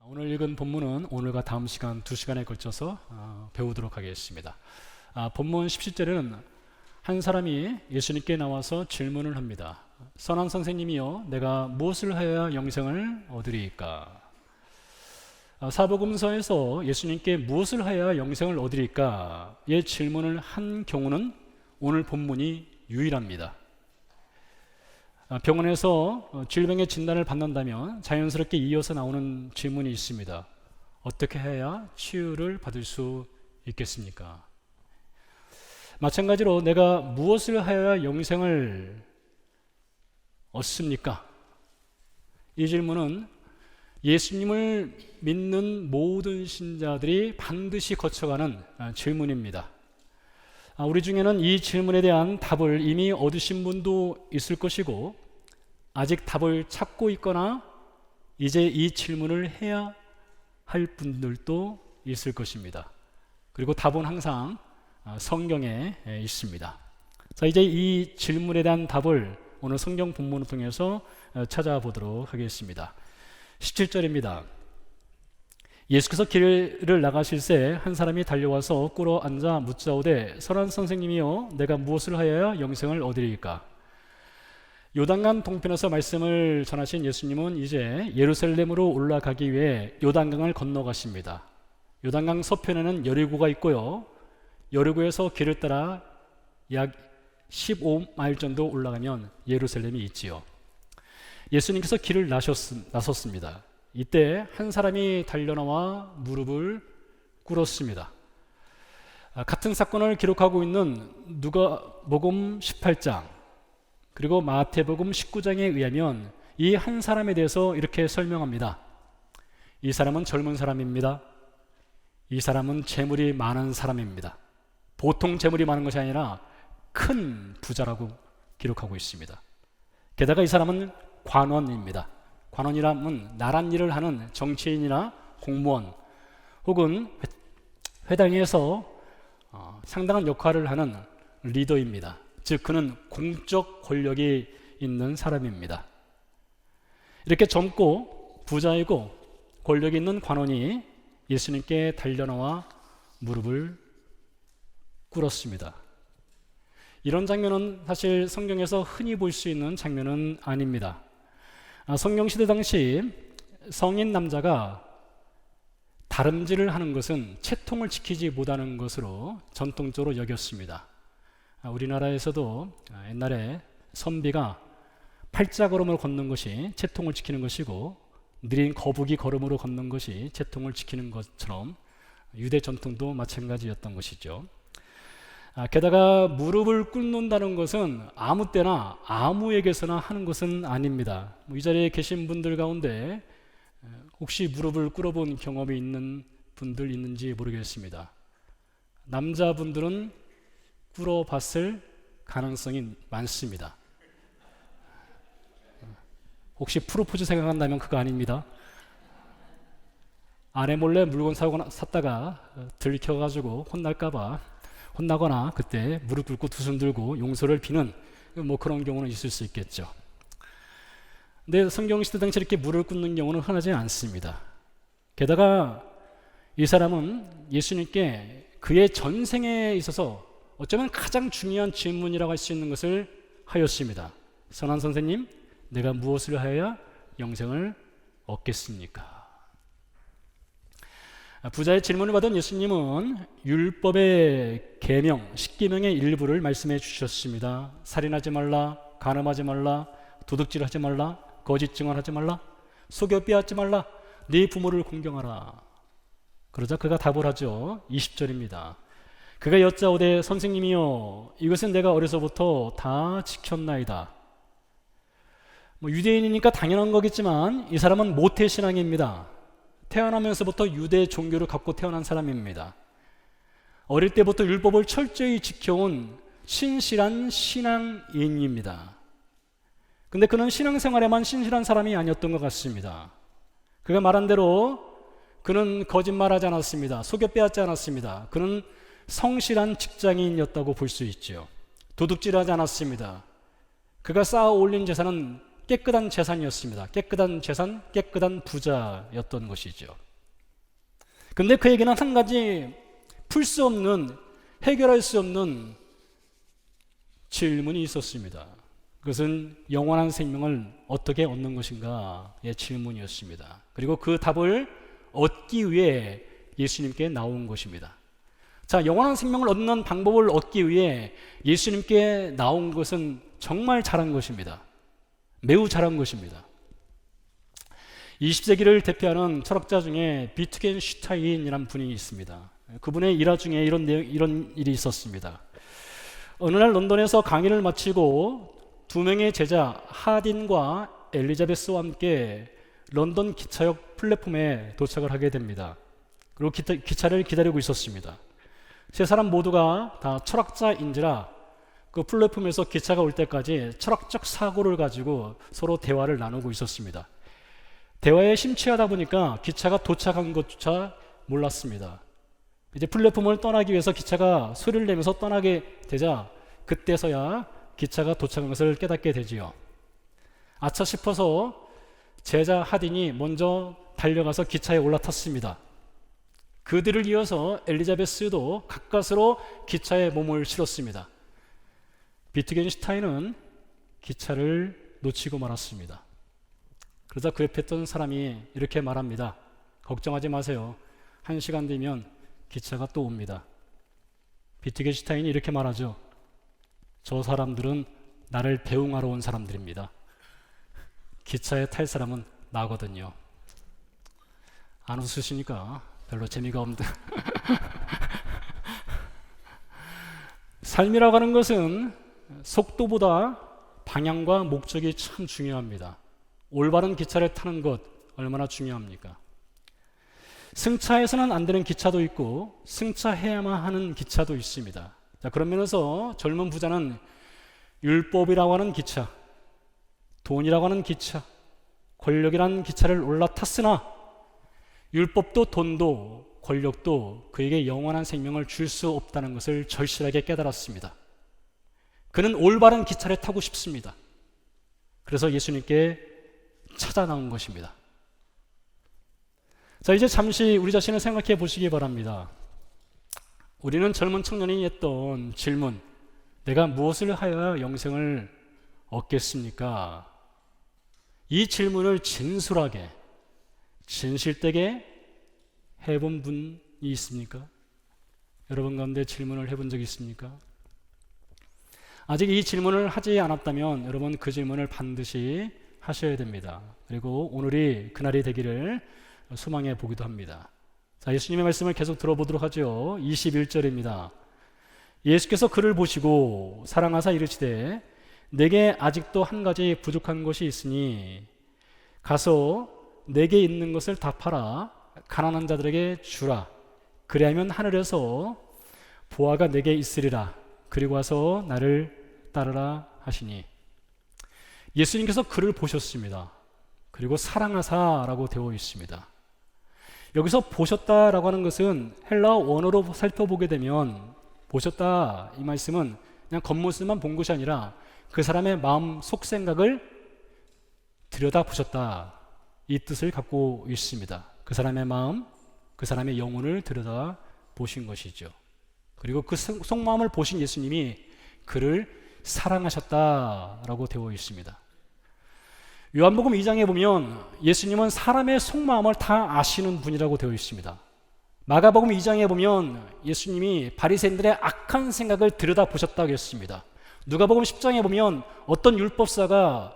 오늘 읽은 본문은 오늘과 다음 시간 2시간에 걸쳐서 배우도록 하겠습니다. 본문 17절에는 한 사람이 예수님께 나와서 질문을 합니다. 선한 선생님이여, 내가 무엇을 하여야 영생을 얻으리이까? 사복음서에서 예수님께 무엇을 하여야 영생을 얻으리이까? 의 질문을 한 경우는 오늘 본문이 유일합니다. 병원에서 질병의 진단을 받는다면 자연스럽게 이어서 나오는 질문이 있습니다. 어떻게 해야 치유를 받을 수 있겠습니까? 마찬가지로 내가 무엇을 하여야 영생을 얻습니까? 이 질문은 예수님을 믿는 모든 신자들이 반드시 거쳐가는 질문입니다. 우리 중에는 이 질문에 대한 답을 이미 얻으신 분도 있을 것이고, 아직 답을 찾고 있거나 이제 이 질문을 해야 할 분들도 있을 것입니다. 그리고 답은 항상 성경에 있습니다. 자, 이제 이 질문에 대한 답을 오늘 성경 본문을 통해서 찾아보도록 하겠습니다. 17절입니다. 예수께서 길을 나가실 새 한 사람이 달려와서 꿇어 앉아 묻자오되, 선한 선생님이여, 내가 무엇을 하여야 영생을 얻으리이까? 요단강 동편에서 말씀을 전하신 예수님은 이제 예루살렘으로 올라가기 위해 요단강을 건너가십니다. 요단강 서편에는 여리고가 있고요, 여리고에서 길을 따라 약 15마일 정도 올라가면 예루살렘이 있지요. 예수님께서 길을 나섰습니다. 이때 한 사람이 달려나와 무릎을 꿇었습니다. 같은 사건을 기록하고 있는 누가복음 18장 그리고 마태복음 19장에 의하면 이 한 사람에 대해서 이렇게 설명합니다. 이 사람은 젊은 사람입니다. 이 사람은 재물이 많은 사람입니다. 보통 재물이 많은 것이 아니라 큰 부자라고 기록하고 있습니다. 게다가 이 사람은 관원입니다. 관원이라면 나란 일을 하는 정치인이나 공무원 혹은 회당에서 상당한 역할을 하는 리더입니다. 즉 그는 공적 권력이 있는 사람입니다. 이렇게 젊고 부자이고 권력이 있는 관원이 예수님께 달려나와 무릎을 꿇었습니다. 이런 장면은 사실 성경에서 흔히 볼 수 있는 장면은 아닙니다. 성경시대 당시 성인 남자가 다름질을 하는 것은 채통을 지키지 못하는 것으로 전통적으로 여겼습니다. 우리나라에서도 옛날에 선비가 팔자걸음을 걷는 것이 채통을 지키는 것이고, 느린 거북이 걸음으로 걷는 것이 채통을 지키는 것처럼 유대 전통도 마찬가지였던 것이죠. 게다가 무릎을 꿇는다는 것은 아무 때나 아무에게서나 하는 것은 아닙니다. 이 자리에 계신 분들 가운데 혹시 무릎을 꿇어본 경험이 있는 분들 있는지 모르겠습니다. 남자분들은 꿇어봤을 가능성이 많습니다. 혹시 프로포즈 생각한다면 그거 아닙니다. 아내 몰래 물건 샀다가 들켜가지고 혼나거나 그때 무릎 꿇고 두 손 들고 용서를 비는 그런 경우는 있을 수 있겠죠. 근데 성경시대 당시 이렇게 무릎을 꿇는 경우는 흔하지 않습니다. 게다가 이 사람은 예수님께 그의 전생에 있어서 어쩌면 가장 중요한 질문이라고 할 수 있는 것을 하였습니다. 선한 선생님, 내가 무엇을 하여야 영생을 얻겠습니까? 부자의 질문을 받은 예수님은 율법의 계명, 10계명의 일부를 말씀해 주셨습니다. 살인하지 말라, 간음하지 말라, 도둑질하지 말라, 거짓 증언하지 말라, 속여 빼앗지 말라, 네 부모를 공경하라. 그러자 그가 답을 하죠. 20절입니다. 그가 여짜오되, 선생님이여, 이것은 내가 어려서부터 다 지켰나이다. 유대인이니까 당연한 거겠지만 이 사람은 모태신앙입니다. 태어나면서부터 유대 종교를 갖고 태어난 사람입니다. 어릴 때부터 율법을 철저히 지켜온 신실한 신앙인입니다. 근데 그는 신앙생활에만 신실한 사람이 아니었던 것 같습니다. 그가 말한 대로 그는 거짓말하지 않았습니다. 속여 빼앗지 않았습니다. 그는 성실한 직장인이었다고 볼 수 있죠. 도둑질하지 않았습니다. 그가 쌓아 올린 재산은 깨끗한 재산이었습니다. 깨끗한 재산, 깨끗한 부자였던 것이죠. 근데 그에게는 한 가지 풀 수 없는, 해결할 수 없는 질문이 있었습니다. 그것은 영원한 생명을 어떻게 얻는 것인가의 질문이었습니다. 그리고 그 답을 얻기 위해 예수님께 나온 것입니다. 자, 영원한 생명을 얻는 방법을 얻기 위해 예수님께 나온 것은 정말 잘한 것입니다. 매우 잘한 것입니다. 20세기를 대표하는 철학자 중에 비트겐슈타인이라는 분이 있습니다. 그분의 일화 중에 이런 일이 있었습니다. 어느 날 런던에서 강의를 마치고 두 명의 제자 하딘과 엘리자베스와 함께 런던 기차역 플랫폼에 도착을 하게 됩니다. 그리고 기차를 기다리고 있었습니다. 세 사람 모두가 다 철학자인지라 그 플랫폼에서 기차가 올 때까지 철학적 사고를 가지고 서로 대화를 나누고 있었습니다. 대화에 심취하다 보니까 기차가 도착한 것조차 몰랐습니다. 이제 플랫폼을 떠나기 위해서 기차가 소리를 내면서 떠나게 되자 그때서야 기차가 도착한 것을 깨닫게 되지요. 아차 싶어서 제자 하딘이 먼저 달려가서 기차에 올라탔습니다. 그들을 이어서 엘리자베스도 가까스로 기차에 몸을 실었습니다. 비트겐슈타인은 기차를 놓치고 말았습니다. 그러자 그 옆에 있던 사람이 이렇게 말합니다. 걱정하지 마세요. 1시간 뒤면 기차가 또 옵니다. 비트겐슈타인이 이렇게 말하죠. 저 사람들은 나를 배웅하러 온 사람들입니다. 기차에 탈 사람은 나거든요. 안 웃으시니까 별로 재미가 없는 삶이라고 하는 것은 속도보다 방향과 목적이 참 중요합니다. 올바른 기차를 타는 것 얼마나 중요합니까? 승차해서는 안 되는 기차도 있고 승차해야만 하는 기차도 있습니다. 자, 그런 면에서 젊은 부자는 율법이라고 하는 기차, 돈이라고 하는 기차, 권력이라는 기차를 올라탔으나 율법도 돈도 권력도 그에게 영원한 생명을 줄 수 없다는 것을 절실하게 깨달았습니다. 그는 올바른 기차를 타고 싶습니다. 그래서 예수님께 찾아 나온 것입니다. 자, 이제 잠시 우리 자신을 생각해 보시기 바랍니다. 우리는 젊은 청년이 했던 질문, 내가 무엇을 하여야 영생을 얻겠습니까? 이 질문을 진솔하게, 진실되게 해본 분이 있습니까? 여러분 가운데 질문을 해본 적이 있습니까? 아직 이 질문을 하지 않았다면 여러분 그 질문을 반드시 하셔야 됩니다. 그리고 오늘이 그날이 되기를 소망해 보기도 합니다. 자, 예수님의 말씀을 계속 들어보도록 하죠. 21절입니다. 예수께서 그를 보시고 사랑하사 이르시되 내게 아직도 한 가지 부족한 것이 있으니 가서 내게 있는 것을 다 팔아 가난한 자들에게 주라. 그리하면 하늘에서 보화가 내게 있으리라. 그리고 와서 나를 따르라 하시니, 예수님께서 그를 보셨습니다. 그리고 사랑하사라고 되어 있습니다. 여기서 보셨다라고 하는 것은 헬라어 원어로 살펴보게 되면 보셨다 이 말씀은 그냥 겉모습만 본 것이 아니라 그 사람의 마음 속생각을 들여다보셨다 이 뜻을 갖고 있습니다. 그 사람의 마음, 그 사람의 영혼을 들여다보신 것이죠. 그리고 그 속마음을 보신 예수님이 그를 사랑하셨다라고 되어 있습니다. 요한복음 2장에 보면 예수님은 사람의 속마음을 다 아시는 분이라고 되어 있습니다. 마가복음 2장에 보면 예수님이 바리새인들의 악한 생각을 들여다보셨다고 했습니다. 누가복음 10장에 보면 어떤 율법사가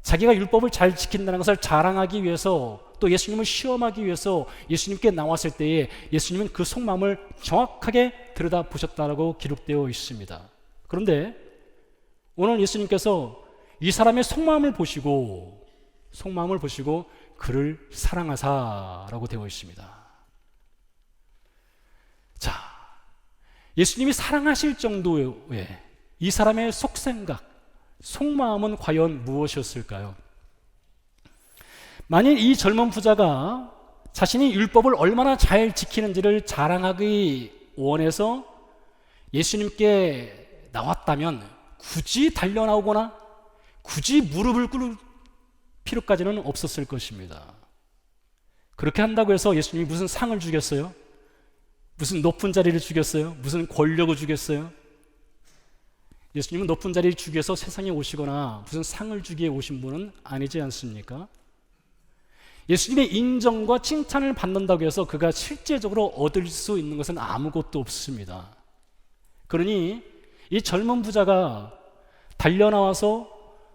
자기가 율법을 잘 지킨다는 것을 자랑하기 위해서 또 예수님을 시험하기 위해서 예수님께 나왔을 때에 예수님은 그 속마음을 정확하게 들여다보셨다고 기록되어 있습니다. 그런데 오늘 예수님께서 이 사람의 속마음을 보시고 그를 사랑하사라고 되어 있습니다. 자, 예수님이 사랑하실 정도의 이 사람의 속생각, 속마음은 과연 무엇이었을까요? 만일 이 젊은 부자가 자신이 율법을 얼마나 잘 지키는지를 자랑하기 원해서 예수님께 나왔다면 굳이 달려나오거나 굳이 무릎을 필요까지는 없었을 것입니다. 그렇게 한다고 해서 예수님이 무슨 상을 주겠어요? 무슨 높은 자리를 주겠어요? 무슨 권력을 주겠어요? 예수님은 높은 자리를 주기 위해서 세상에 오시거나 무슨 상을 주기 위해 오신 분은 아니지 않습니까? 예수님의 인정과 칭찬을 받는다고 해서 그가 실제적으로 얻을 수 있는 것은 아무것도 없습니다. 그러니 이 젊은 부자가 달려나와서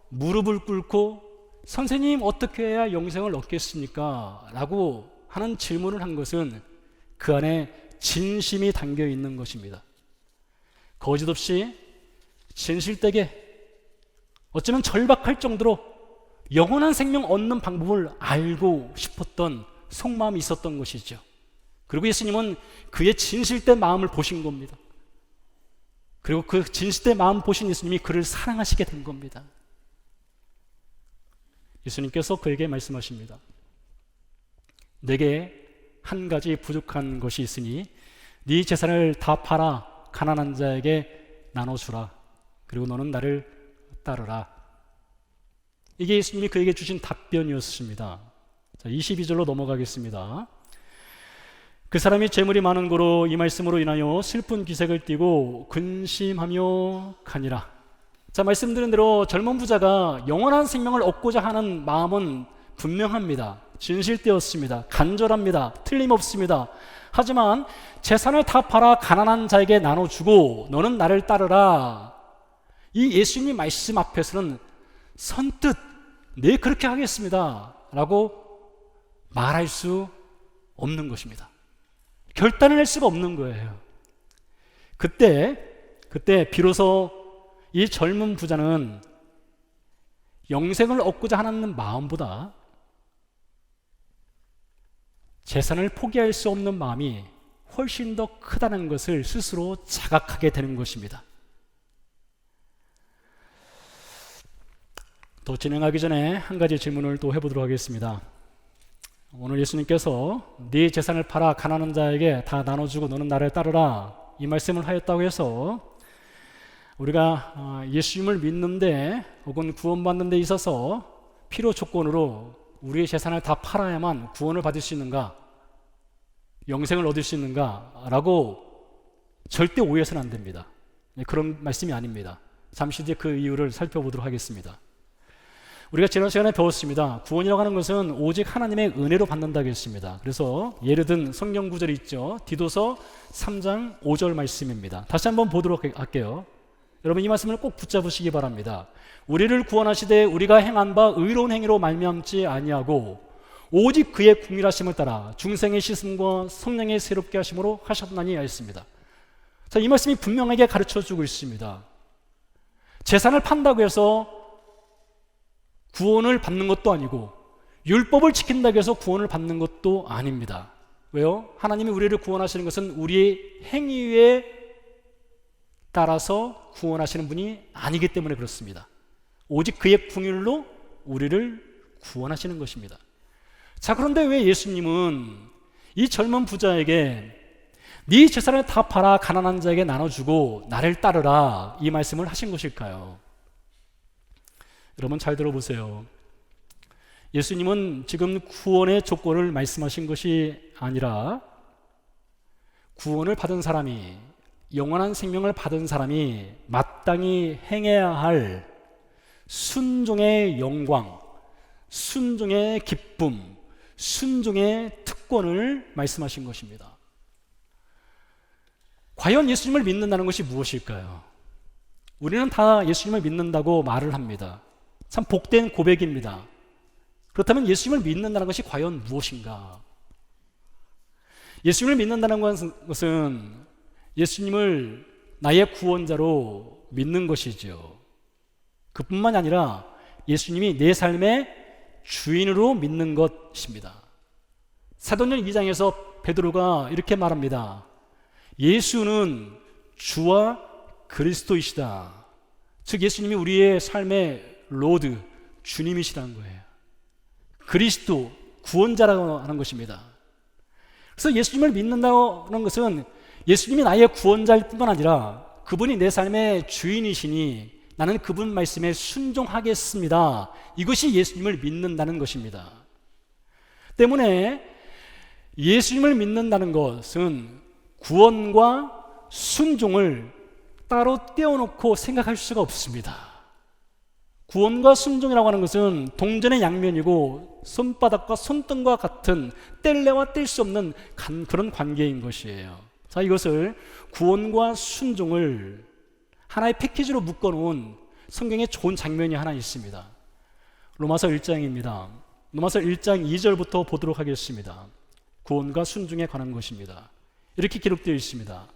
무릎을 꿇고 선생님 어떻게 해야 영생을 얻겠습니까? 라고 하는 질문을 한 것은 그 안에 진심이 담겨 있는 것입니다. 거짓 없이 진실되게 어쩌면 절박할 정도로 영원한 생명 얻는 방법을 알고 싶었던 속마음이 있었던 것이죠. 그리고 예수님은 그의 진실된 마음을 보신 겁니다. 그리고 그 진실된 마음 보신 예수님이 그를 사랑하시게 된 겁니다. 예수님께서 그에게 말씀하십니다. 내게 한 가지 부족한 것이 있으니 네 재산을 다 팔아 가난한 자에게 나눠주라. 그리고 너는 나를 따르라. 이게 예수님이 그에게 주신 답변이었습니다. 자, 22절로 넘어가겠습니다. 그 사람이 재물이 많은 고로 이 말씀으로 인하여 슬픈 기색을 띠고 근심하며 가니라. 자, 말씀드린 대로 젊은 부자가 영원한 생명을 얻고자 하는 마음은 분명합니다. 진실되었습니다. 간절합니다. 틀림없습니다. 하지만 재산을 다 팔아 가난한 자에게 나눠주고 너는 나를 따르라. 이 예수님 말씀 앞에서는 선뜻 네 그렇게 하겠습니다 라고 말할 수 없는 것입니다. 결단을 낼 수가 없는 거예요. 그때 비로소 이 젊은 부자는 영생을 얻고자 하는 마음보다 재산을 포기할 수 없는 마음이 훨씬 더 크다는 것을 스스로 자각하게 되는 것입니다. 또 진행하기 전에 한 가지 질문을 또 해보도록 하겠습니다. 오늘 예수님께서 네 재산을 팔아 가난한 자에게 다 나눠주고 너는 나를 따르라 이 말씀을 하였다고 해서 우리가 예수님을 믿는데 혹은 구원받는 데 있어서 필요 조건으로 우리의 재산을 다 팔아야만 구원을 받을 수 있는가, 영생을 얻을 수 있는가 라고 절대 오해해서는 안 됩니다. 그런 말씀이 아닙니다. 잠시 뒤에 그 이유를 살펴보도록 하겠습니다. 우리가 지난 시간에 배웠습니다. 구원이라고 하는 것은 오직 하나님의 은혜로 받는다고 했습니다. 그래서 예를 든 성경 구절이 있죠. 디도서 3장 5절 말씀입니다. 다시 한번 보도록 할게요. 여러분 이 말씀을 꼭 붙잡으시기 바랍니다. 우리를 구원하시되 우리가 행한 바 의로운 행위로 말미암지 아니하고 오직 그의 궁일하심을 따라 중생의 씻음과 성령의 새롭게 하심으로 하셨나니 하였습니다. 자, 이 말씀이 분명하게 가르쳐주고 있습니다. 재산을 판다고 해서 구원을 받는 것도 아니고 율법을 지킨다고 해서 구원을 받는 것도 아닙니다. 왜요? 하나님이 우리를 구원하시는 것은 우리의 행위에 따라서 구원하시는 분이 아니기 때문에 그렇습니다. 오직 그의 긍휼로 우리를 구원하시는 것입니다. 자, 그런데 왜 예수님은 이 젊은 부자에게 네 재산을 다 팔아 가난한 자에게 나눠주고 나를 따르라 이 말씀을 하신 것일까요? 여러분 잘 들어보세요. 예수님은 지금 구원의 조건을 말씀하신 것이 아니라 구원을 받은 사람이, 영원한 생명을 받은 사람이 마땅히 행해야 할 순종의 영광, 순종의 기쁨, 순종의 특권을 말씀하신 것입니다. 과연 예수님을 믿는다는 것이 무엇일까요? 우리는 다 예수님을 믿는다고 말을 합니다. 참 복된 고백입니다. 그렇다면 예수님을 믿는다는 것이 과연 무엇인가? 예수님을 믿는다는 것은 예수님을 나의 구원자로 믿는 것이죠. 그뿐만 아니라 예수님이 내 삶의 주인으로 믿는 것입니다. 사도행전 2장에서 베드로가 이렇게 말합니다. 예수는 주와 그리스도이시다. 즉 예수님이 우리의 삶의 로드, 주님이시라는 거예요. 그리스도, 구원자라고 하는 것입니다. 그래서 예수님을 믿는다는 것은 예수님이 나의 구원자일 뿐만 아니라 그분이 내 삶의 주인이시니 나는 그분 말씀에 순종하겠습니다. 이것이 예수님을 믿는다는 것입니다. 때문에 예수님을 믿는다는 것은 구원과 순종을 따로 떼어놓고 생각할 수가 없습니다. 구원과 순종이라고 하는 것은 동전의 양면이고 손바닥과 손등과 같은 뗄래야 뗄 수 없는 그런 관계인 것이에요. 자, 이것을 구원과 순종을 하나의 패키지로 묶어놓은 성경에 좋은 장면이 하나 있습니다. 로마서 1장입니다. 로마서 1장 2절부터 보도록 하겠습니다. 구원과 순종에 관한 것입니다. 이렇게 기록되어 있습니다.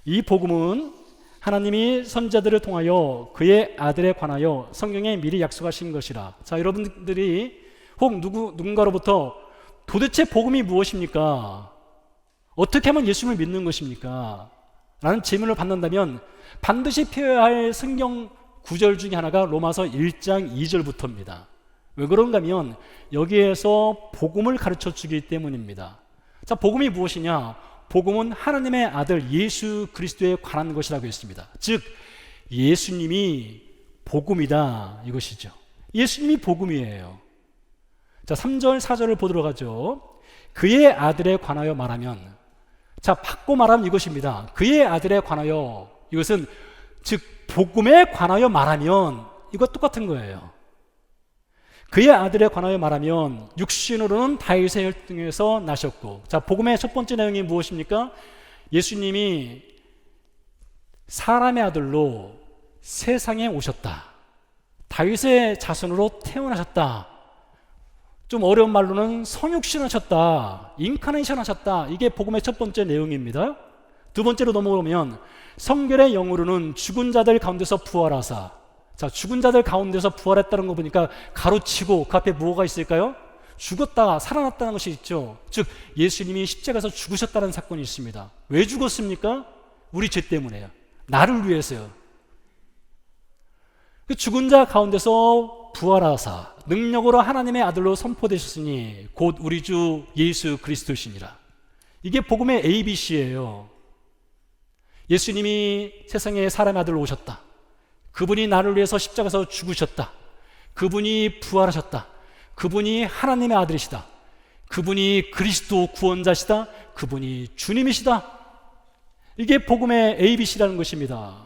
이 복음은 하나님이 선지자들을 통하여 그의 아들에 관하여 성경에 미리 약속하신 것이라. 자, 여러분들이 혹 누군가로부터 도대체 복음이 무엇입니까? 어떻게 하면 예수님을 믿는 것입니까? 라는 질문을 받는다면 반드시 펴야 할 성경 구절 중에 하나가 로마서 1장 2절부터입니다. 왜 그런가 하면 여기에서 복음을 가르쳐 주기 때문입니다. 자, 복음이 무엇이냐? 복음은 하나님의 아들 예수 그리스도에 관한 것이라고 했습니다. 즉 예수님이 복음이다, 이것이죠. 예수님이 복음이에요. 자, 3절 4절을 보도록 하죠. 그의 아들에 관하여 말하면, 자, 바꿔 말하면 이것입니다. 그의 아들에 관하여, 이것은 즉 복음에 관하여 말하면 이거 똑같은 거예요. 그의 아들에 관하여 말하면 육신으로는 다윗의 혈통에서 나셨고, 자, 복음의 첫 번째 내용이 무엇입니까? 예수님이 사람의 아들로 세상에 오셨다. 다윗의 자손으로 태어나셨다. 좀 어려운 말로는 성육신 하셨다. 인카네이션 하셨다. 이게 복음의 첫 번째 내용입니다. 두 번째로 넘어오면 성결의 영으로는 죽은 자들 가운데서 부활하사. 자, 죽은 자들 가운데서 부활했다는 거 보니까 가로치고 그 앞에 뭐가 있을까요? 죽었다 살아났다는 것이 있죠. 즉 예수님이 십자가에서 죽으셨다는 사건이 있습니다. 왜 죽었습니까? 우리 죄 때문에요. 나를 위해서요. 그 죽은 자 가운데서 부활하사 능력으로 하나님의 아들로 선포되셨으니 곧 우리 주 예수 그리스도시니라. 이게 복음의 ABC예요. 예수님이 세상에 사람의 아들로 오셨다. 그분이 나를 위해서 십자가에서 죽으셨다. 그분이 부활하셨다. 그분이 하나님의 아들이시다. 그분이 그리스도 구원자시다. 그분이 주님이시다. 이게 복음의 ABC라는 것입니다.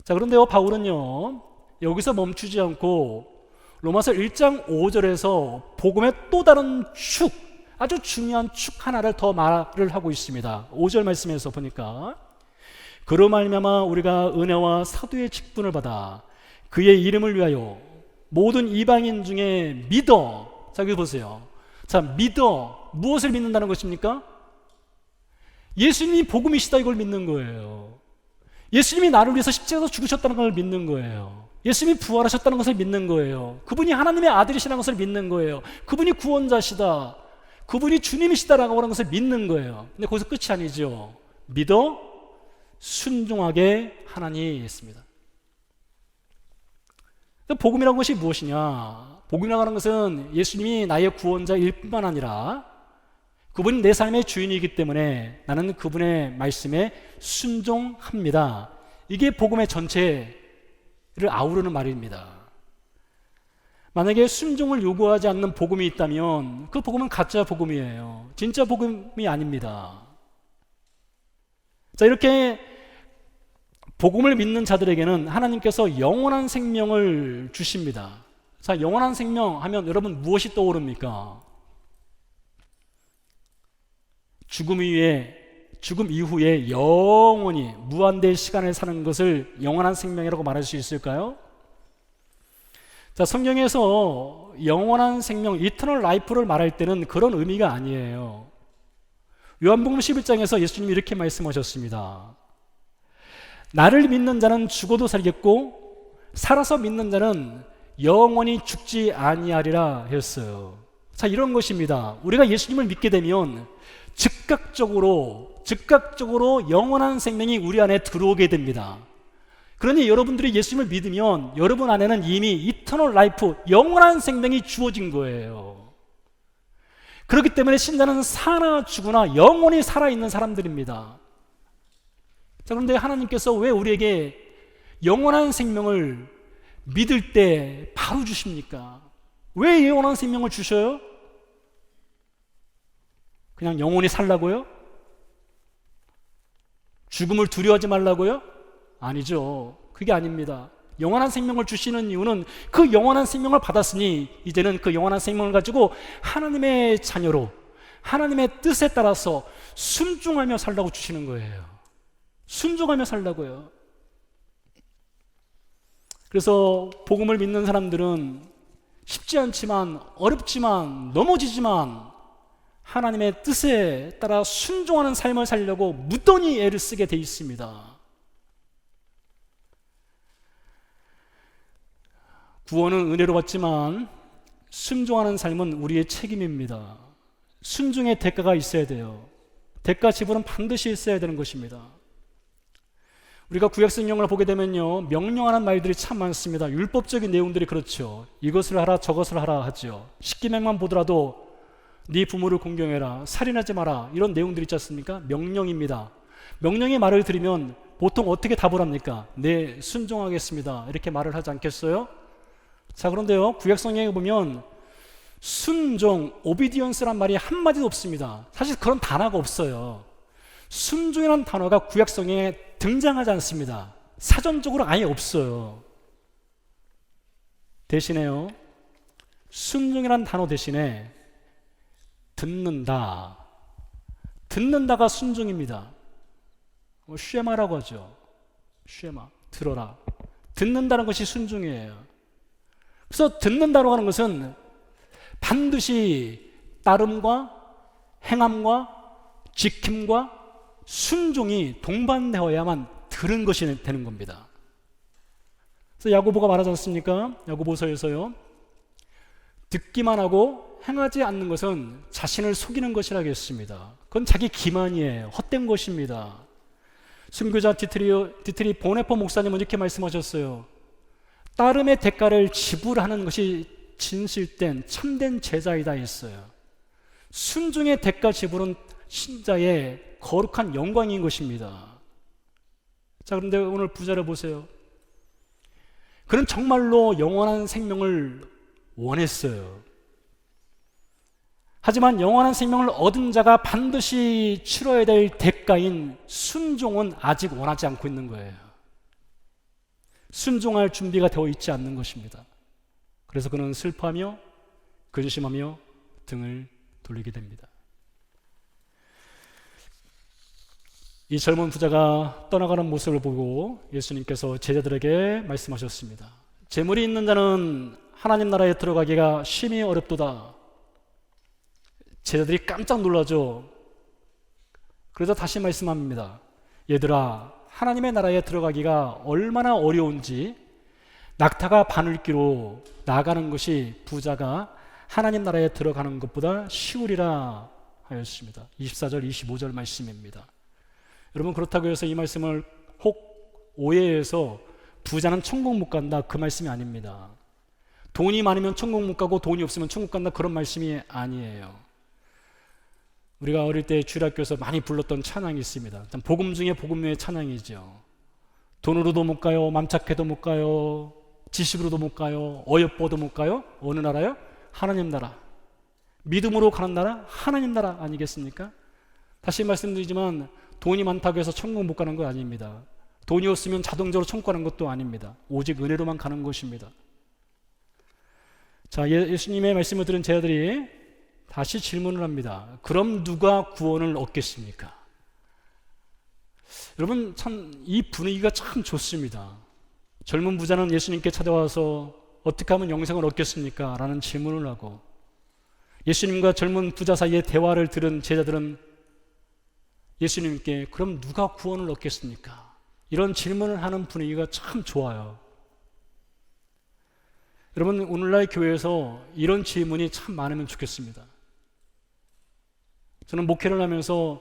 자, 그런데요, 바울은요, 여기서 멈추지 않고 로마서 1장 5절에서 복음의 또 다른 축, 아주 중요한 축 하나를 더 말을 하고 있습니다. 5절 말씀에서 보니까 그로 말미암아 우리가 은혜와 사도의 직분을 받아 그의 이름을 위하여 모든 이방인 중에 믿어. 자, 여기 보세요. 자, 믿어. 무엇을 믿는다는 것입니까? 예수님이 복음이시다, 이걸 믿는 거예요. 예수님이 나를 위해서 십자가에서 죽으셨다는 걸 믿는 거예요. 예수님이 부활하셨다는 것을 믿는 거예요. 그분이 하나님의 아들이시라는 것을 믿는 거예요. 그분이 구원자시다. 그분이 주님이시다라고 하는 것을 믿는 거예요. 근데 거기서 끝이 아니죠. 믿어 순종하게 하나니 있습니다. 복음이라는 것이 무엇이냐? 복음이라고 하는 것은 예수님이 나의 구원자일 뿐만 아니라 그분이 내 삶의 주인이기 때문에 나는 그분의 말씀에 순종합니다. 이게 복음의 전체를 아우르는 말입니다. 만약에 순종을 요구하지 않는 복음이 있다면 그 복음은 가짜 복음이에요. 진짜 복음이 아닙니다. 자, 이렇게 복음을 믿는 자들에게는 하나님께서 영원한 생명을 주십니다. 자, 영원한 생명 하면 여러분 무엇이 떠오릅니까? 죽음 이후에 영원히 무한대의 시간을 사는 것을 영원한 생명이라고 말할 수 있을까요? 자, 성경에서 영원한 생명, 이터널 라이프를 말할 때는 그런 의미가 아니에요. 요한복음 11장에서 예수님이 이렇게 말씀하셨습니다. 나를 믿는 자는 죽어도 살겠고 살아서 믿는 자는 영원히 죽지 아니하리라 했어요. 자, 이런 것입니다. 우리가 예수님을 믿게 되면 즉각적으로 영원한 생명이 우리 안에 들어오게 됩니다. 그러니 여러분들이 예수님을 믿으면 여러분 안에는 이미 이터널 라이프, 영원한 생명이 주어진 거예요. 그렇기 때문에 신자는 사나 죽으나 영원히 살아있는 사람들입니다. 자, 그런데 하나님께서 왜 우리에게 영원한 생명을 믿을 때 바로 주십니까? 왜 영원한 생명을 주셔요? 그냥 영원히 살라고요? 죽음을 두려워하지 말라고요? 아니죠. 그게 아닙니다. 영원한 생명을 주시는 이유는 그 영원한 생명을 받았으니 이제는 그 영원한 생명을 가지고 하나님의 자녀로 하나님의 뜻에 따라서 순종하며 살라고 주시는 거예요. 순종하며 살라고요. 그래서 복음을 믿는 사람들은 쉽지 않지만, 어렵지만, 넘어지지만 하나님의 뜻에 따라 순종하는 삶을 살려고 무던히 애를 쓰게 돼 있습니다. 구원은 은혜로 받지만 순종하는 삶은 우리의 책임입니다. 순종의 대가가 있어야 돼요. 대가 지불은 반드시 있어야 되는 것입니다. 우리가 구약성경을 보게 되면요, 명령하는 말들이 참 많습니다. 율법적인 내용들이 그렇죠. 이것을 하라 저것을 하라 하죠. 십계명만 보더라도 네 부모를 공경해라, 살인하지 마라, 이런 내용들이 있지 않습니까? 명령입니다. 명령의 말을 들으면 보통 어떻게 답을 합니까? 네, 순종하겠습니다, 이렇게 말을 하지 않겠어요? 자, 그런데요, 구약성경에 보면 순종, 오비디언스란 말이 한마디도 없습니다. 사실 그런 단어가 없어요. 순종이라는 단어가 구약성경에 등장하지 않습니다. 사전적으로 아예 없어요. 대신에요, 순종이라는 단어 대신에 듣는다, 듣는다가 순종입니다. 쉐마라고 하죠. 쉐마, 들어라. 듣는다는 것이 순종이에요. 그래서 듣는다고 하는 것은 반드시 따름과 행함과 지킴과 순종이 동반되어야만 들은 것이 되는 겁니다. 그래서 야고보가 말하지 않습니까? 야고보서에서요, 듣기만 하고 행하지 않는 것은 자신을 속이는 것이라고 했습니다. 그건 자기 기만이에요. 헛된 것입니다. 순교자 디트리 보네퍼 목사님은 이렇게 말씀하셨어요. 따름의 대가를 지불하는 것이 진실된 참된 제자이다 했어요. 순종의 대가 지불은 신자의 거룩한 영광인 것입니다. 자, 그런데 오늘 부자를 보세요. 그는 정말로 영원한 생명을 원했어요. 하지만 영원한 생명을 얻은 자가 반드시 치러야 될 대가인 순종은 아직 원하지 않고 있는 거예요. 순종할 준비가 되어 있지 않는 것입니다. 그래서 그는 슬퍼하며 근심하며 등을 돌리게 됩니다. 이 젊은 부자가 떠나가는 모습을 보고 예수님께서 제자들에게 말씀하셨습니다. 재물이 있는 자는 하나님 나라에 들어가기가 심히 어렵도다. 제자들이 깜짝 놀라죠. 그래서 다시 말씀합니다. 얘들아, 하나님의 나라에 들어가기가 얼마나 어려운지 낙타가 바늘기로 나가는 것이 부자가 하나님 나라에 들어가는 것보다 쉬우리라 하였습니다. 24절 25절 말씀입니다. 여러분, 그렇다고 해서 이 말씀을 혹 오해해서 부자는 천국 못 간다, 그 말씀이 아닙니다. 돈이 많으면 천국 못 가고 돈이 없으면 천국 간다, 그런 말씀이 아니에요. 우리가 어릴 때 주일학교에서 많이 불렀던 찬양이 있습니다. 복음 중에 복음 외의 찬양이죠. 돈으로도 못 가요, 맘착해도 못 가요, 지식으로도 못 가요, 어여뻐도 못 가요. 어느 나라요? 하나님 나라. 믿음으로 가는 나라, 하나님 나라 아니겠습니까? 다시 말씀드리지만 돈이 많다고 해서 천국 못 가는 거 아닙니다. 돈이 없으면 자동적으로 천국 가는 것도 아닙니다. 오직 은혜로만 가는 것입니다. 자, 예수님의 말씀을 들은 제자들이 다시 질문을 합니다. 그럼 누가 구원을 얻겠습니까? 여러분, 참 이 분위기가 참 좋습니다. 젊은 부자는 예수님께 찾아와서 어떻게 하면 영생을 얻겠습니까? 라는 질문을 하고, 예수님과 젊은 부자 사이의 대화를 들은 제자들은 예수님께 그럼 누가 구원을 얻겠습니까? 이런 질문을 하는 분위기가 참 좋아요. 여러분, 오늘날 교회에서 이런 질문이 참 많으면 좋겠습니다. 저는 목회를 하면서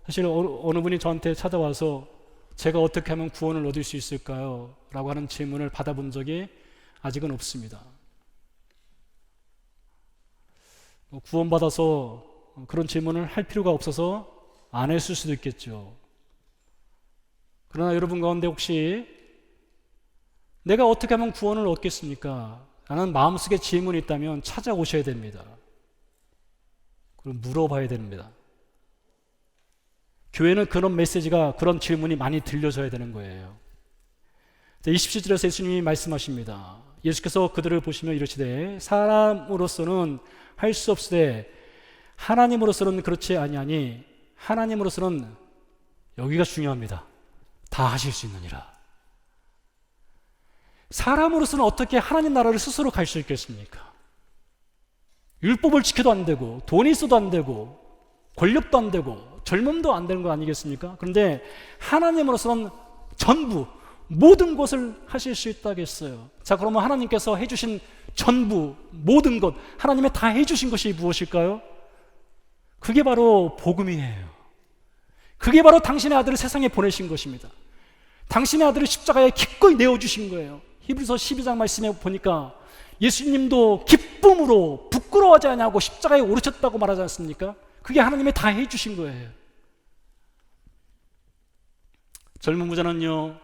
사실 어느 분이 저한테 찾아와서 제가 어떻게 하면 구원을 얻을 수 있을까요? 라고 하는 질문을 받아본 적이 아직은 없습니다. 구원받아서 그런 질문을 할 필요가 없어서 안 했을 수도 있겠죠. 그러나 여러분 가운데 혹시 내가 어떻게 하면 구원을 얻겠습니까? 라는 마음속에 질문이 있다면 찾아오셔야 됩니다. 그럼 물어봐야 됩니다. 교회는 그런 메시지가, 그런 질문이 많이 들려줘야 되는 거예요. 27절에서 예수님이 말씀하십니다. 예수께서 그들을 보시며 이르시되 사람으로서는 할 수 없으되 하나님으로서는 그렇지 아니하니 하나님으로서는, 여기가 중요합니다, 다 하실 수 있느니라. 사람으로서는 어떻게 하나님 나라를 스스로 갈 수 있겠습니까? 율법을 지켜도 안 되고 돈이 있어도 안 되고 권력도 안 되고 젊음도 안 되는 거 아니겠습니까? 그런데 하나님으로서는 전부 모든 것을 하실 수 있다겠어요. 자, 그러면 하나님께서 해주신 전부 모든 것, 하나님이 다 해주신 것이 무엇일까요? 그게 바로 복음이에요. 그게 바로 당신의 아들을 세상에 보내신 것입니다. 당신의 아들을 십자가에 기꺼이 내어주신 거예요. 히브리서 12장 말씀에 보니까 예수님도 기쁨으로 부끄러워하지 않냐고 십자가에 오르셨다고 말하지 않습니까? 그게 하나님이 다 해주신 거예요. 젊은 부자는요,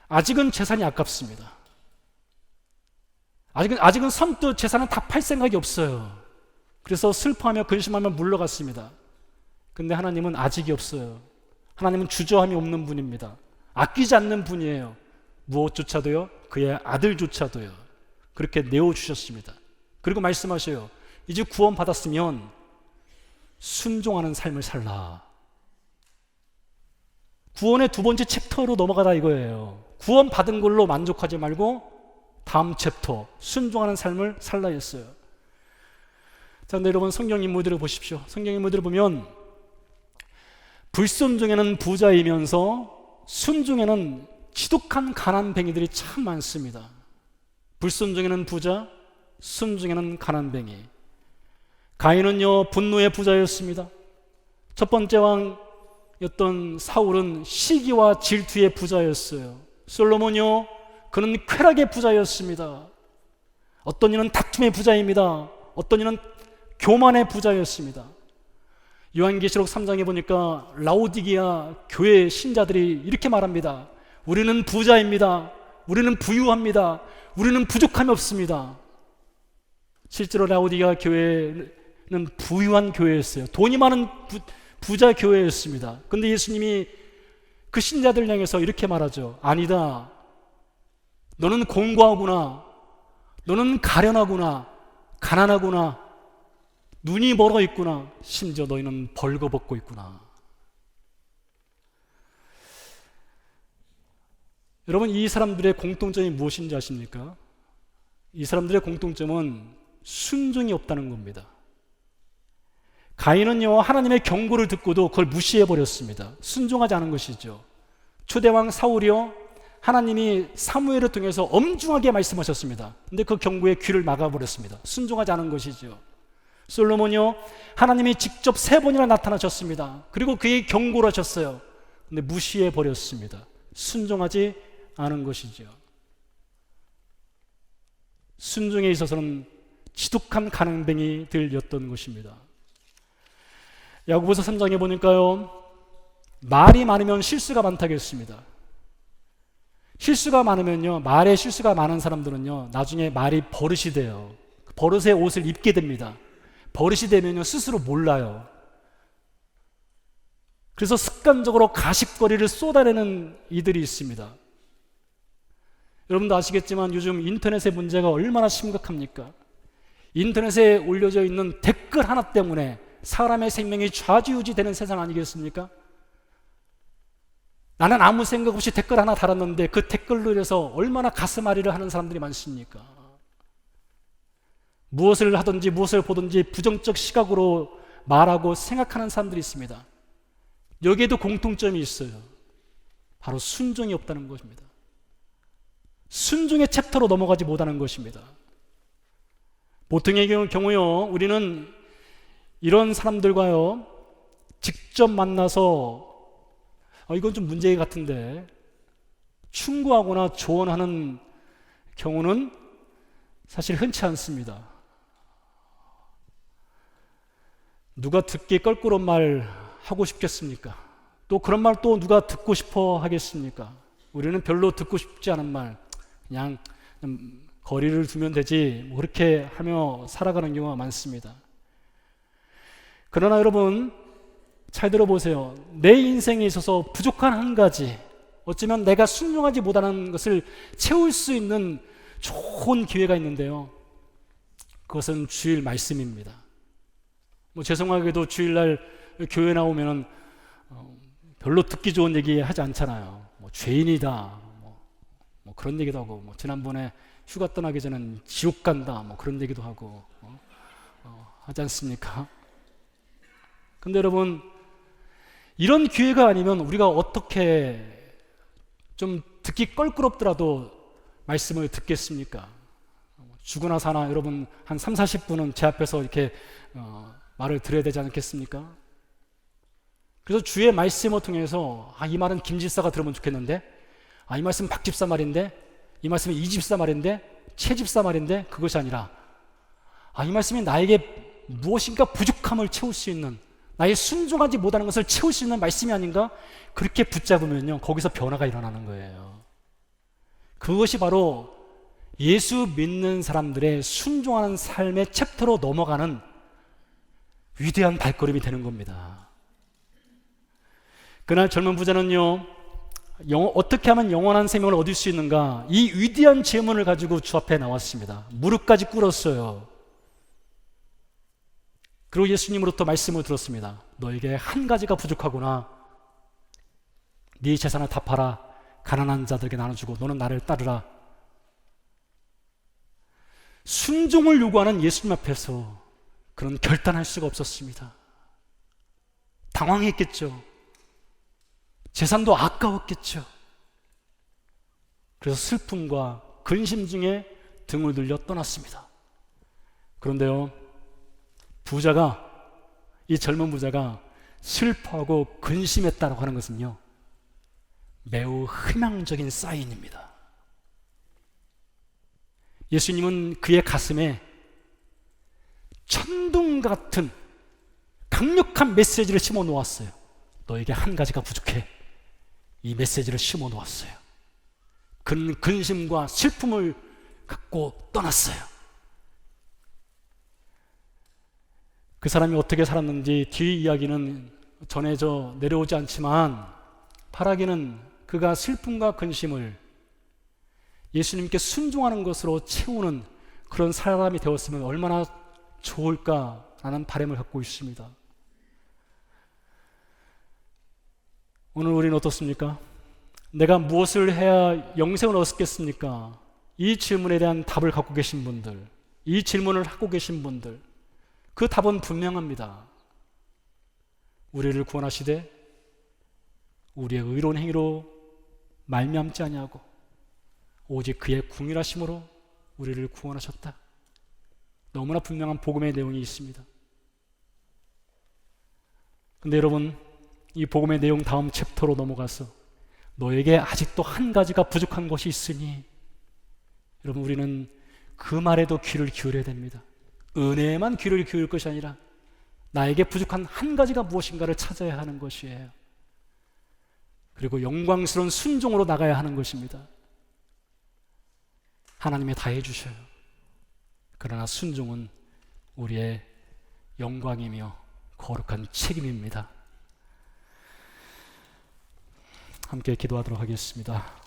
아직은 재산이 아깝습니다. 아직은 선뜻 재산은 다 팔 생각이 없어요. 그래서 슬퍼하며 근심하며 물러갔습니다. 근데 하나님은 아직이 없어요. 하나님은 주저함이 없는 분입니다. 아끼지 않는 분이에요. 무엇조차도요, 그의 아들조차도요, 그렇게 내어주셨습니다. 그리고 말씀하셔요. 이제 구원 받았으면 순종하는 삶을 살라. 구원의 두 번째 챕터로 넘어가다 이거예요. 구원 받은 걸로 만족하지 말고 다음 챕터, 순종하는 삶을 살라 했어요. 자, 근데 여러분 성경 인물들을 보십시오. 성경 인물들을 보면 불순종에는 부자이면서 순종에는 지독한 가난뱅이들이 참 많습니다. 불순종에는 부자, 순종에는 가난뱅이. 가인은요, 분노의 부자였습니다. 첫 번째 왕이었던 사울은 시기와 질투의 부자였어요. 솔로몬이요, 그는 쾌락의 부자였습니다. 어떤 이는 다툼의 부자입니다. 어떤 이는 교만의 부자였습니다. 요한계시록 3장에 보니까 라오디게아 교회 신자들이 이렇게 말합니다. 우리는 부자입니다. 우리는 부유합니다. 우리는 부족함이 없습니다. 실제로 라오디게아 교회는 부유한 교회였어요. 돈이 많은 부자 교회였습니다. 그런데 예수님이 그 신자들 향해서 이렇게 말하죠. 아니다. 너는 공고하구나. 너는 가련하구나. 가난하구나. 눈이 멀어 있구나. 심지어 너희는 벌거벗고 있구나. 여러분, 이 사람들의 공통점이 무엇인지 아십니까? 이 사람들의 공통점은 순종이 없다는 겁니다. 가인은요, 하나님의 경고를 듣고도 그걸 무시해버렸습니다. 순종하지 않은 것이죠. 초대왕 사울이요, 하나님이 사무엘을 통해서 엄중하게 말씀하셨습니다. 근데 그 경고에 귀를 막아버렸습니다. 순종하지 않은 것이죠. 솔로몬이요, 하나님이 직접 3번이나 나타나셨습니다. 그리고 그에게 경고를 하셨어요. 근데 무시해버렸습니다. 순종하지 않은 것이죠. 순종에 있어서는 지독한 가난뱅이들이었던 것입니다. 야고보서 3장에 보니까요, 말이 많으면 실수가 많다고 했습니다. 실수가 많으면요, 말에 실수가 많은 사람들은요, 나중에 말이 버릇이 돼요. 버릇의 옷을 입게 됩니다. 버릇이 되면요, 스스로 몰라요. 그래서 습관적으로 가십거리를 쏟아내는 이들이 있습니다. 여러분도 아시겠지만 요즘 인터넷의 문제가 얼마나 심각합니까? 인터넷에 올려져 있는 댓글 하나 때문에 사람의 생명이 좌지우지 되는 세상 아니겠습니까? 나는 아무 생각 없이 댓글 하나 달았는데 그 댓글로 인해서 얼마나 가슴앓이를 하는 사람들이 많습니까? 무엇을 하든지 무엇을 보든지 부정적 시각으로 말하고 생각하는 사람들이 있습니다. 여기에도 공통점이 있어요. 바로 순종이 없다는 것입니다. 순종의 챕터로 넘어가지 못하는 것입니다. 보통의 경우요, 우리는 이런 사람들과요, 직접 만나서 이건 좀 문제 같은데 충고하거나 조언하는 경우는 사실 흔치 않습니다. 누가 듣기 껄끄러운 말 하고 싶겠습니까? 또 그런 말 또 누가 듣고 싶어 하겠습니까? 우리는 별로 듣고 싶지 않은 말, 그냥 거리를 두면 되지, 뭐 그렇게 하며 살아가는 경우가 많습니다. 그러나 여러분, 잘 들어보세요. 내 인생에 있어서 부족한 한 가지, 어쩌면 내가 순종하지 못하는 것을 채울 수 있는 좋은 기회가 있는데요, 그것은 주일 말씀입니다. 뭐 죄송하게도 주일날 교회 나오면은 별로 듣기 좋은 얘기 하지 않잖아요. 뭐 죄인이다, 뭐 그런 얘기도 하고, 뭐 지난번에 휴가 떠나기 전엔 지옥 간다, 뭐 그런 얘기도 하고 하지 않습니까? 근데 여러분, 이런 기회가 아니면 우리가 어떻게 좀 듣기 껄끄럽더라도 말씀을 듣겠습니까? 죽으나 사나 여러분 한 30-40분은 제 앞에서 이렇게 말을 들어야 되지 않겠습니까? 그래서 주의 말씀을 통해서 이 말은 김 집사가 들으면 좋겠는데, 이 말씀은 박 집사 말인데, 이 말씀은 이 집사 말인데, 최 집사 말인데, 그것이 아니라 이 말씀이 나에게 무엇인가 부족함을 채울 수 있는, 나의 순종하지 못하는 것을 채울 수 있는 말씀이 아닌가? 그렇게 붙잡으면요, 거기서 변화가 일어나는 거예요. 그것이 바로 예수 믿는 사람들의 순종하는 삶의 챕터로 넘어가는 위대한 발걸음이 되는 겁니다. 그날 젊은 부자는요, 어떻게 하면 영원한 생명을 얻을 수 있는가, 이 위대한 질문을 가지고 주 앞에 나왔습니다. 무릎까지 꿇었어요. 그리고 예수님으로부터 말씀을 들었습니다. 너에게 한 가지가 부족하구나. 네 재산을 다 팔아 가난한 자들에게 나눠주고 너는 나를 따르라. 순종을 요구하는 예수님 앞에서 그는 결단할 수가 없었습니다. 당황했겠죠. 재산도 아까웠겠죠. 그래서 슬픔과 근심 중에 등을 들려 떠났습니다. 그런데요, 이 젊은 부자가 슬퍼하고 근심했다고 하는 것은요, 매우 희망적인 사인입니다. 예수님은 그의 가슴에 천둥 같은 강력한 메시지를 심어 놓았어요. 너에게 한 가지가 부족해. 이 메시지를 심어 놓았어요. 그는 근심과 슬픔을 갖고 떠났어요. 그 사람이 어떻게 살았는지 뒤 이야기는 전해져 내려오지 않지만, 바라기는 그가 슬픔과 근심을 예수님께 순종하는 것으로 채우는 그런 사람이 되었으면 얼마나 좋을까라는 바람을 갖고 있습니다. 오늘 우리는 어떻습니까? 내가 무엇을 해야 영생을 얻겠습니까? 이 질문에 대한 답을 갖고 계신 분들, 이 질문을 하고 계신 분들, 그 답은 분명합니다. 우리를 구원하시되 우리의 의로운 행위로 말미암지 아니하고 오직 그의 궁휼하심으로 우리를 구원하셨다. 너무나 분명한 복음의 내용이 있습니다. 근데 여러분, 이 복음의 내용 다음 챕터로 넘어가서 너에게 아직도 한 가지가 부족한 것이 있으니, 여러분, 우리는 그 말에도 귀를 기울여야 됩니다. 은혜에만 귀를 기울일 것이 아니라 나에게 부족한 한 가지가 무엇인가를 찾아야 하는 것이에요. 그리고 영광스러운 순종으로 나가야 하는 것입니다. 하나님이 다 해주셔요. 그러나 순종은 우리의 영광이며 거룩한 책임입니다. 함께 기도하도록 하겠습니다.